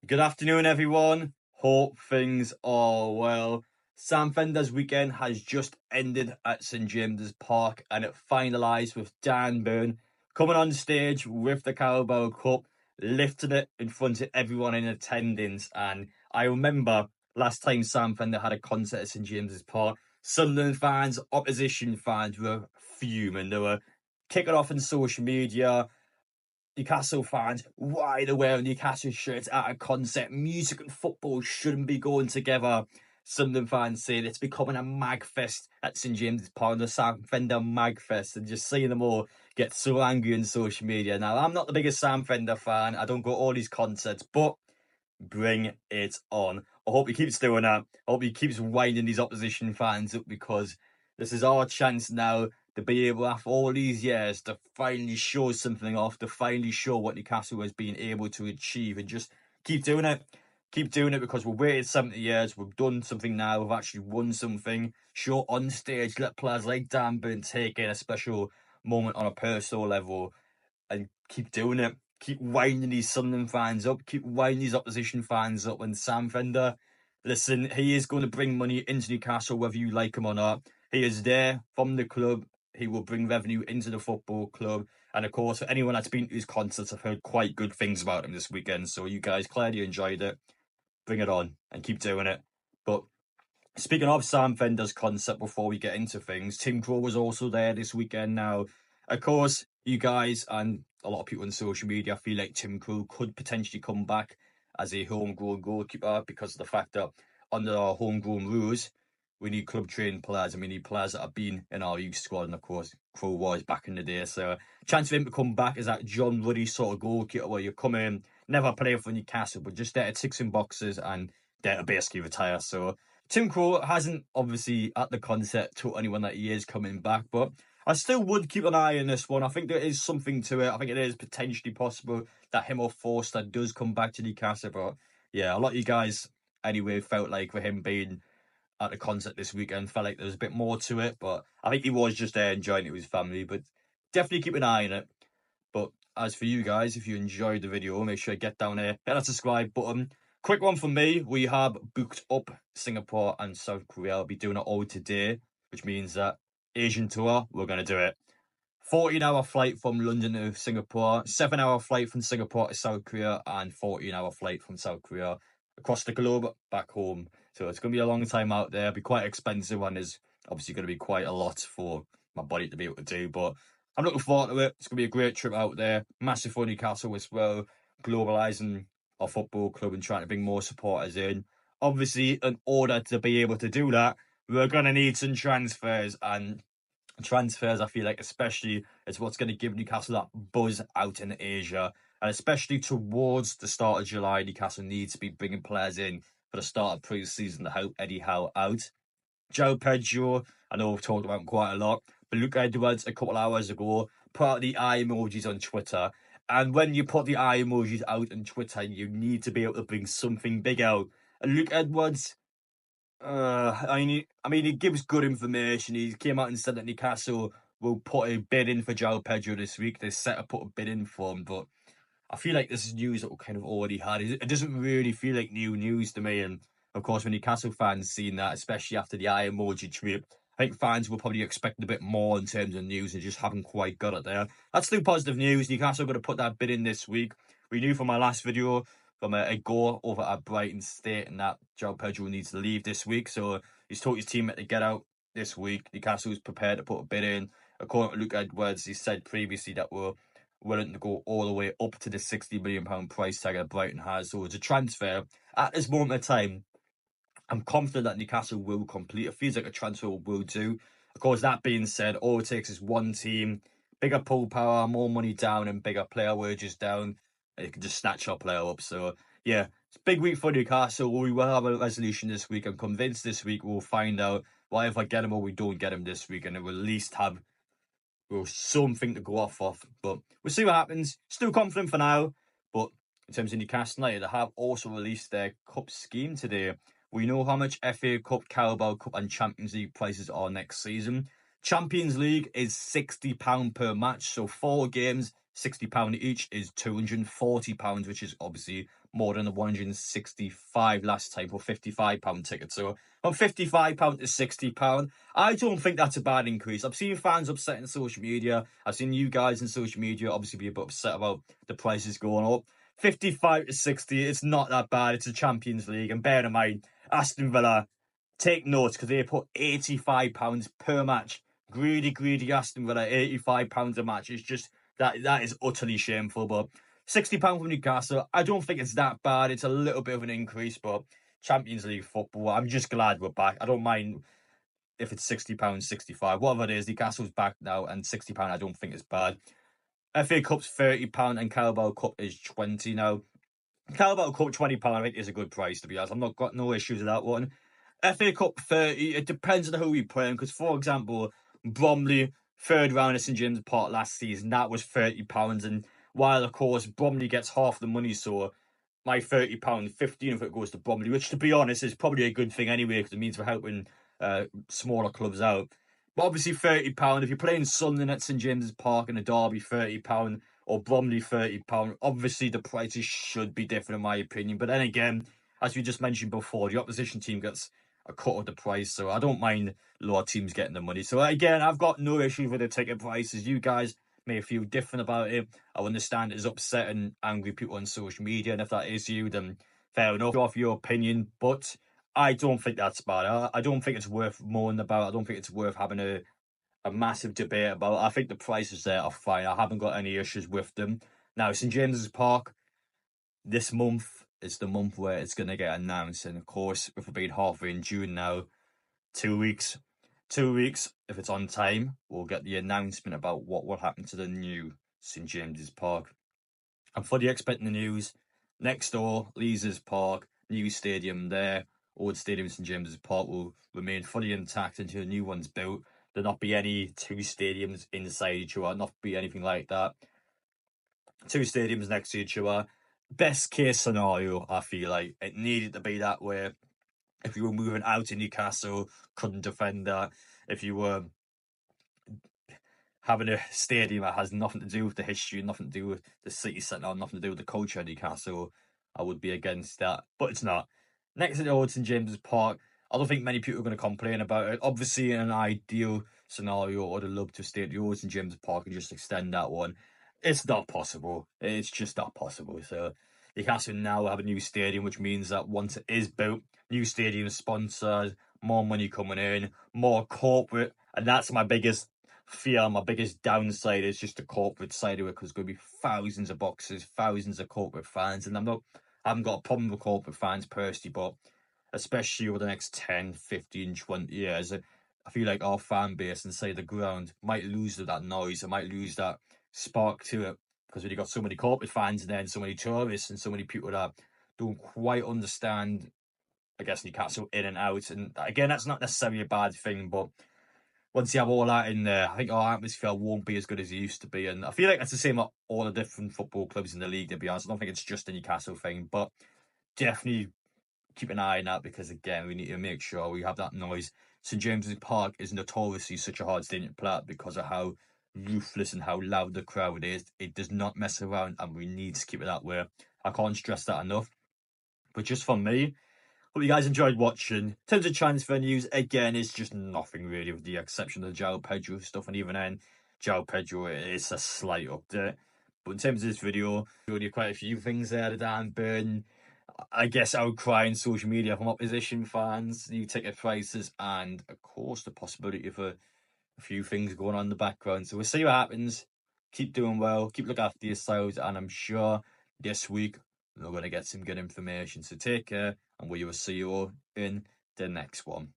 Good afternoon, everyone. Hope things are well. Sam Fender's weekend has just ended at St James's Park and it finalised with Dan Burn coming on stage with the Carabao Cup, lifting it in front of everyone in attendance. And I remember last time Sam Fender had a concert at St James's Park, Sunderland fans, opposition fans were fuming. They were kicking off on social media. Newcastle fans, why they're wearing Newcastle shirts at a concert. Music and football shouldn't be going together. Sunderland fans saying it's becoming a magfest at St James's Park, the Sam Fender magfest, and just seeing them all get so angry on social media. Now, I'm not the biggest Sam Fender fan. I don't go to all these concerts, but bring it on. I hope he keeps doing that. I hope he keeps winding these opposition fans up, because this is our chance now to be able, after all these years, to finally show something off, to finally show what Newcastle has been able to achieve, and just keep doing it. Keep doing it, because we've waited 70 years. We've done something now. We've actually won something. Show on stage. Let players like Dan Burn take in a special moment on a personal level, and keep doing it. Keep winding these Sunderland fans up. Keep winding these opposition fans up. And Sam Fender, listen, he is going to bring money into Newcastle, whether you like him or not. He is there from the club. He will bring revenue into the football club. And of course, for anyone that's been to his concerts, I've heard quite good things about him this weekend. So you guys clearly enjoyed it. Bring it on and keep doing it. But speaking of Sam Fender's concert, before we get into things, Tim Crow was also there this weekend. Now, of course, you guys and a lot of people on social media feel like Tim Crow could potentially come back as a homegrown goalkeeper, because of the fact that under our homegrown rules, we need club trained players, and we need players that have been in our youth squad. And of course, Crow was back in the day. So, chance for him to come back is that John Ruddy sort of goalkeeper where you come in, never play for Newcastle, but just there to tick some boxes and there to basically retire. So, Tim Crow hasn't obviously at the concert told anyone that he is coming back, but I still would keep an eye on this one. I think there is something to it. I think it is potentially possible that him or Forster does come back to Newcastle. But yeah, a lot of you guys anyway felt like for him being at the concert this weekend, felt like there was a bit more to it. But I think he was just there enjoying it with his family. But definitely keep an eye on it. But as for you guys, if you enjoyed the video, make sure you get down there, hit that subscribe button. Quick one from me. We have booked up Singapore and South Korea. I'll be doing it all today, which means that Asian tour, we're going to do it. 14-hour flight from London to Singapore, 7-hour flight from Singapore to South Korea, and 14-hour flight from South Korea across the globe back home. So it's going to be a long time out there. It'll be quite expensive, and there's obviously going to be quite a lot for my body to be able to do. But I'm looking forward to it. It's going to be a great trip out there. Massive for Newcastle as well. Globalising our football club and trying to bring more supporters in. Obviously, in order to be able to do that, we're going to need some transfers. And transfers, I feel like, especially, is what's going to give Newcastle that buzz out in Asia. And especially towards the start of July, Newcastle needs to be bringing players in for the start of pre-season to help Eddie Howe out. Joao Pedro, I know we've talked about him quite a lot, but Luke Edwards a couple hours ago put out the eye emojis on Twitter. And when you put the eye emojis out on Twitter, you need to be able to bring something big out. And Luke Edwards, I mean, he gives good information. He came out and said that Newcastle will put a bid in for Joao Pedro this week. They set to put a bid in for him, but I feel like this is news that we kind of already had. It doesn't really feel like new news to me. And of course, when Newcastle fans seen that, especially after the eye emoji trip, I think fans were probably expecting a bit more in terms of news and just haven't quite got it there. That's still positive news. Newcastle going to put that bid in this week. We knew from my last video, from a goal over at Brighton stating that Joao Pedro needs to leave this week. So he's told his teammate to get out this week. Newcastle is prepared to put a bid in. According to Luke Edwards, he said previously that we're willing to go all the way up to the £60 million price tag that Brighton has. So it's a transfer. At this moment in time, I'm confident that Newcastle will complete. It feels like a transfer will do. Of course, that being said, all it takes is one team, bigger pull power, more money down, and bigger player wages down. And you can just snatch our player up. So, yeah, it's a big week for Newcastle. We will have a resolution this week. I'm convinced this week we'll find out why if I get him or we don't get him this week. And it will at least have something to go off of. But we'll see what happens. Still confident for now. But in terms of Newcastle United, they have also released their cup scheme today. We know how much FA Cup, Carabao Cup and Champions League prices are next season. Champions League is £60 per match. So 4 games, £60 each is £240, which is obviously more than the 165 last time for £55 tickets. So from £55 to £60, I don't think that's a bad increase. I've seen fans upset in social media. I've seen you guys in social media obviously be a bit upset about the prices going up. 55 to 60, it's not that bad. It's a Champions League. And bear in mind, Aston Villa, take notes because they put £85 per match. Greedy Aston Villa, £85 a match. It's just that is utterly shameful. But £60 from Newcastle, I don't think it's that bad. It's a little bit of an increase, but Champions League football, I'm just glad we're back. I don't mind if it's £60, 65, whatever it is. Newcastle's back now, and £60 I don't think is bad. FA Cup's £30 and Carabao Cup is £20 now. Carabao Cup £20 I think is a good price, to be honest. I've not got no issues with that one. FA Cup 30, it depends on who we play, because for example, Bromley, third round at St James Park last season, that was £30, and while of course Bromley gets half the money, so my £30, 15 of it goes to Bromley, which to be honest is probably a good thing anyway, because it means we're helping smaller clubs out. But obviously £30, if you're playing Sunderland at St James's Park in a derby, £30, or Bromley £30, obviously the prices should be different in my opinion. But then again, as we just mentioned before, the opposition team gets a cut of the price, so I don't mind lower teams getting the money. So again, I've got no issue with the ticket prices. You guys may feel different about it. I understand it's upsetting angry people on social media, and if that is you, then fair enough, off your opinion, but I don't think that's bad. I don't think it's worth moaning about. I don't think it's worth having a massive debate about. I think the prices there are fine. I haven't got any issues with them. Now, St James's Park, this month is the month where it's going to get announced. And of course, if we're being halfway in June now, 2 weeks. 2 weeks, if it's on time, we'll get the announcement about what will happen to the new St James's Park. I'm fully expecting the news. Next door, Leazes Park, new stadium there. Old Stadium St James's Park will remain fully intact until a new one's built. There'll not be any two stadiums inside each other, not be anything like that. Two stadiums next to each other. Best case scenario, I feel like. It needed to be that way. If you were moving out in Newcastle, couldn't defend that. If you were having a stadium that has nothing to do with the history, nothing to do with the city centre, nothing to do with the culture of Newcastle, I would be against that. But it's not. Next to the old St James's Park, I don't think many people are going to complain about it. Obviously, in an ideal scenario, I'd love to stay at the old St James's Park and just extend that one. It's not possible. It's just not possible. So Newcastle now have a new stadium, which means that once it is built, new stadium sponsors, more money coming in, more corporate, and that's my biggest fear. My biggest downside is just the corporate side of it, because there's going to be thousands of boxes, thousands of corporate fans, and I haven't got a problem with corporate fans personally, but especially over the next 10, 15, 20 years, I feel like our fan base inside the ground might lose that noise. It might lose that spark to it, because when you've got so many corporate fans and then so many tourists and so many people that don't quite understand, I guess, Newcastle in and out. And again, that's not necessarily a bad thing, but once you have all that in there, I think our atmosphere won't be as good as it used to be. And I feel like that's the same at all the different football clubs in the league, to be honest. I don't think it's just a Newcastle thing, but definitely keep an eye on that, because again, we need to make sure we have that noise. St James's Park is notoriously such a hard stadium to play at because of how ruthless and how loud the crowd is. It does not mess around, and we need to keep it that way. I can't stress that enough. But just for me, hope you guys enjoyed watching. In terms of transfer news, again, it's just nothing really, with the exception of the Joao Pedro stuff, and even then, Joao Pedro is a slight update. But in terms of this video, really quite a few things there that Dan Burn, I guess, outcry on social media from opposition fans, new ticket prices, and of course the possibility of a few things going on in the background. So we'll see what happens. Keep doing well, keep looking after yourselves, and I'm sure this week we're going to get some good information. So take care, and we will see you all in the next one.